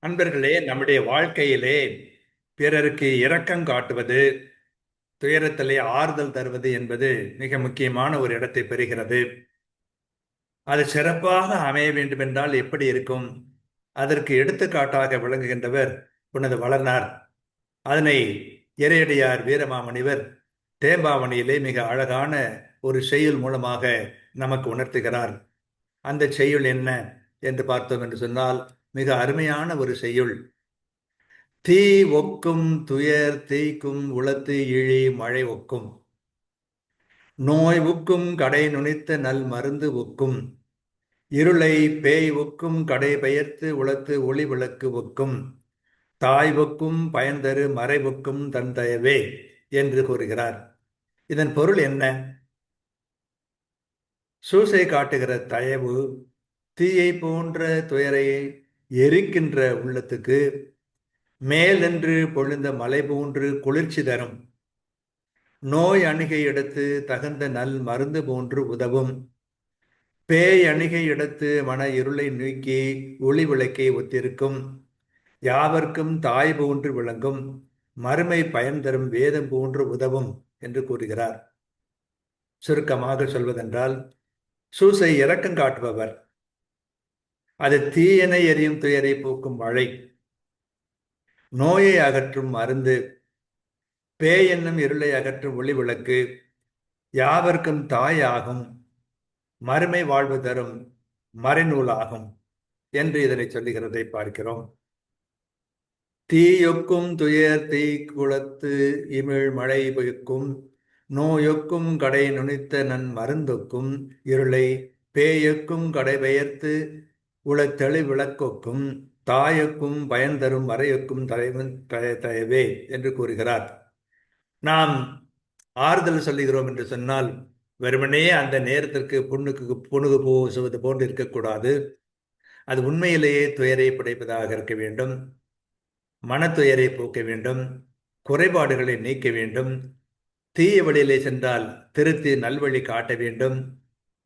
அன்பர்களே, நம்முடைய வாழ்க்கையிலே பிறருக்கு இரக்கம் காட்டுவது, துயரத்திலே ஆறுதல் தருவது என்பது மிக முக்கியமான ஒரு இடத்தை பெறுகிறது. அது சிறப்பாக அமைய வேண்டும் என்றால் எப்படி இருக்கும்? அதற்கு எடுத்துக்காட்டாக விளங்குகின்றவர் புனித வளனார். அதனை இறையடியார் வீரமாமுனிவர் தேம்பாவணியிலே மிக அழகான ஒரு செய்யுள் மூலமாக நமக்கு உணர்த்துகிறார். அந்த செய்யுள் என்ன என்று பார்த்தோம் என்று சொன்னால், மிக அருமையான ஒரு செய்யுள். தீ ஒக்கும் துயர் தேய்க்கும் உளத்து இழி மழை ஒக்கும், நோய் ஒக்கும் கடை நுனித்த நல் மருந்து ஒக்கும், இருளை பேய் ஒக்கும் கடை பெயர்த்து உளத்து ஒளி விளக்கு ஒக்கும், தாய் ஒக்கும் பயன்தரு மறை ஒக்கும் தன் தயவே என்று கூறுகிறார். இதன் பொருள் என்ன? சூசை காட்டுகிற தயவு தீயை போன்ற துயரை எரிக்கின்ற உள்ளத்துக்கு மேலென்று பொழிந்த மலை போன்று குளிர்ச்சி தரும். நோய் அணுகை எடுத்து தகுந்த நல் மருந்து போன்று உதவும். பேய் அணுகை எடுத்து மன இருளை நீக்கி ஒளி விளக்கை ஒத்திருக்கும். யாவர்க்கும் தாய் போன்று விளங்கும். மறுமை பயன் தரும் வேதம் போன்று உதவும் என்று கூறுகிறார். சுருக்கமாக சொல்வதென்றால், சூசை இரக்கம் காட்டுபவர். அது தீயென எரியும் துயரை போக்கும் மழை, நோயை அகற்றும் மருந்து, பேய் என்னும் இருளை அகற்றும் ஒளி விளக்கு, யாவர்க்கும் தாய் ஆகும், மறுமை வாழ்வு தரும் மறைநூலாகும் என்று இதனை சொல்லுகிறதை பார்க்கிறோம். தீயொக்கும் துயர் தீ குளத்து இமிழ் மழை பொய்க்கும், நோயொக்கும் கடை நுனித்த நன் மருந்தொக்கும், இருளை பேயொக்கும் கடை பெயர்த்து உளத்தெளி விளக்கொக்கும், தாயொக்கும் பயன் தரும் மறையொக்கும் தலைவன் தயவே என்று கூறுகிறார். நாம் ஆறுதல் சொல்லுகிறோம் என்று சொன்னால், வெறுமனே அந்த நேரத்திற்கு புண்ணுக்கு பூசுவது போன்று இருக்கக்கூடாது. அது உண்மையிலேயே துயரை படைப்பதாக இருக்க வேண்டும். மனத்துயரை போக்க வேண்டும். குறைபாடுகளை நீக்க வேண்டும். தீய வழியிலே சென்றால் திருத்தி நல்வழி காட்ட வேண்டும்.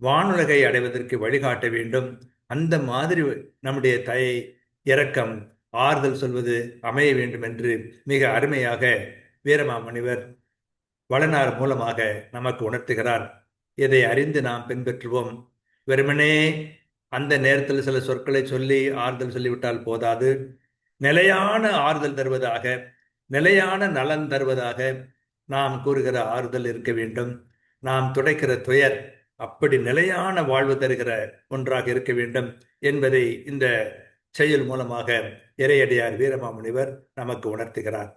வானுலகை அடைவதற்கு வழிகாட்ட வேண்டும். அந்த மாதிரி நம்முடைய தயை, இரக்கம், ஆறுதல் சொல்வது அமைய வேண்டும் என்று மிக அருமையாக வீரமாமுனிவர் வளனார் மூலமாக நமக்கு உணர்த்துகிறார். இதை அறிந்து நாம் பின்பற்றுவோம். வெறுமனே அந்த நேரத்தில் சில சொற்களை சொல்லி ஆறுதல் சொல்லிவிட்டால் போதாது. நிலையான ஆறுதல் தருவதாக, நிலையான நலன் தருவதாக நாம் கூறுகிற ஆறுதல் இருக்க வேண்டும். நாம் துடைக்கிற துயர் அப்படி நிலையான வாழ்வு தருகிற ஒன்றாக இருக்க வேண்டும் என்பதை இந்த செயல் மூலமாக இறையடியார் வீரமாமுனிவர் நமக்கு உணர்த்துகிறார்.